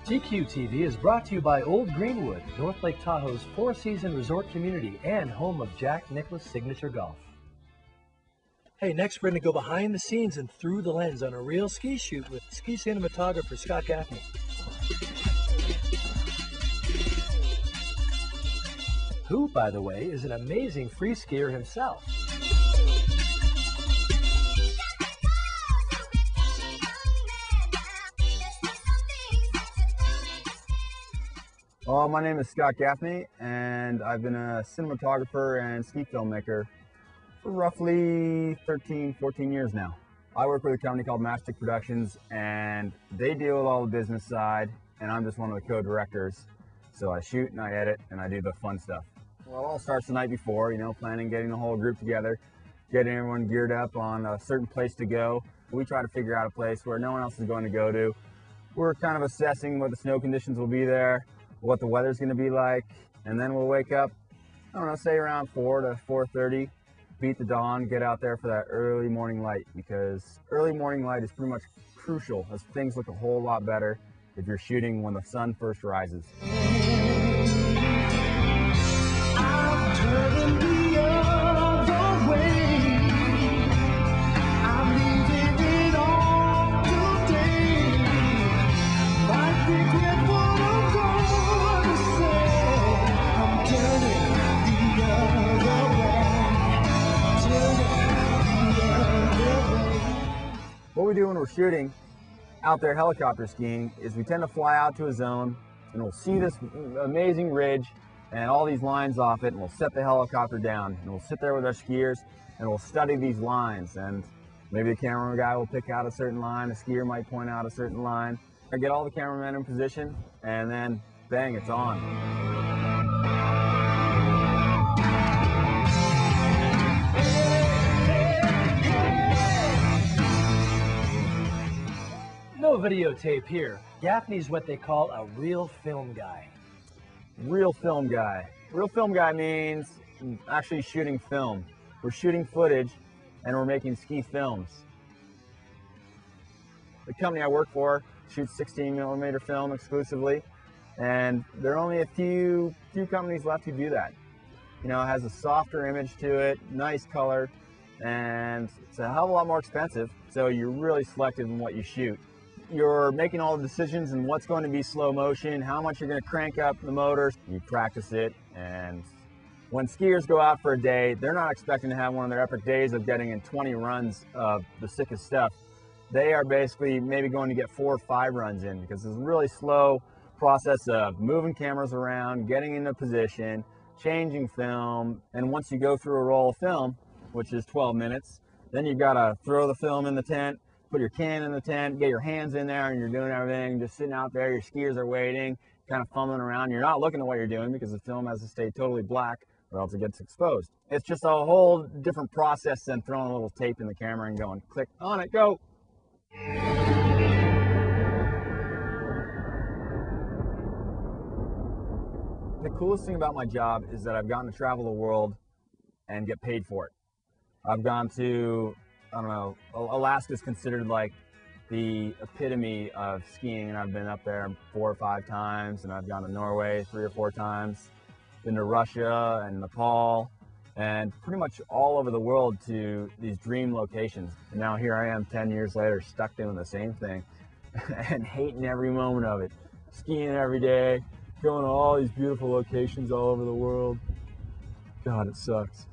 TQ-TV is brought to you by Old Greenwood, North Lake Tahoe's four-season resort community and home of Jack Nicklaus Signature Golf. Hey, next we're going to go behind the scenes and through the lens on a real ski shoot with ski cinematographer Scott Gaffney. Who, by the way, is an amazing free skier himself. Well, my name is Scott Gaffney, and I've been a cinematographer and ski filmmaker for roughly 13, 14 years now. I work with a company called Matchstick Productions, and they deal with all the business side, and I'm just one of the co-directors. So I shoot and I edit and I do the fun stuff. Well, it all starts the night before, you know, planning, getting the whole group together, getting everyone geared up on a certain place to go. We try to figure out a place where no one else is going to go to. We're kind of assessing what the snow conditions will be there, what the weather's going to be like, and then we'll wake up, I don't know, say around 4 to 4:30, beat the dawn, get out there for that early morning light, because early morning light is pretty much crucial, as things look a whole lot better if you're shooting when the sun first rises. What we do when we're shooting out there helicopter skiing is we tend to fly out to a zone and we'll see this amazing ridge and all these lines off it, and we'll set the helicopter down and we'll sit there with our skiers and we'll study these lines, and maybe the camera guy will pick out a certain line, a skier might point out a certain line. I get all the cameramen in position and then bang, it's on. No videotape here. Gaffney's what they call a real film guy. Real film guy. Real film guy means actually shooting film. We're shooting footage and we're making ski films. The company I work for shoots 16mm film exclusively, and there are only a few companies left who do that. You know, it has a softer image to it, nice color, and it's a hell of a lot more expensive, so you're really selective in what you shoot. You're making all the decisions in what's going to be slow motion, how much you're going to crank up the motors. You practice it, and when skiers go out for a day, they're not expecting to have one of their epic days of getting in 20 runs of the sickest stuff. They are basically maybe going to get 4 or 5 runs in, because it's a really slow process of moving cameras around, getting into position, changing film, and once you go through a roll of film, which is 12 minutes, then you've got to throw the film in the tent, put your can in the tent, get your hands in there, and you're doing everything, just sitting out there, your skiers are waiting, kind of fumbling around. You're not looking at what you're doing because the film has to stay totally black or else it gets exposed. It's just a whole different process than throwing a little tape in the camera and going, click on it, go. The coolest thing about my job is that I've gotten to travel the world and get paid for it. I've gone to, I don't know, Alaska's considered like the epitome of skiing, and I've been up there 4 or 5 times, and I've gone to Norway 3 or 4 times, been to Russia and Nepal, and pretty much all over the world to these dream locations. And now here I am 10 years later, stuck doing the same thing and hating every moment of it. Skiing every day, going to all these beautiful locations all over the world. God, it sucks.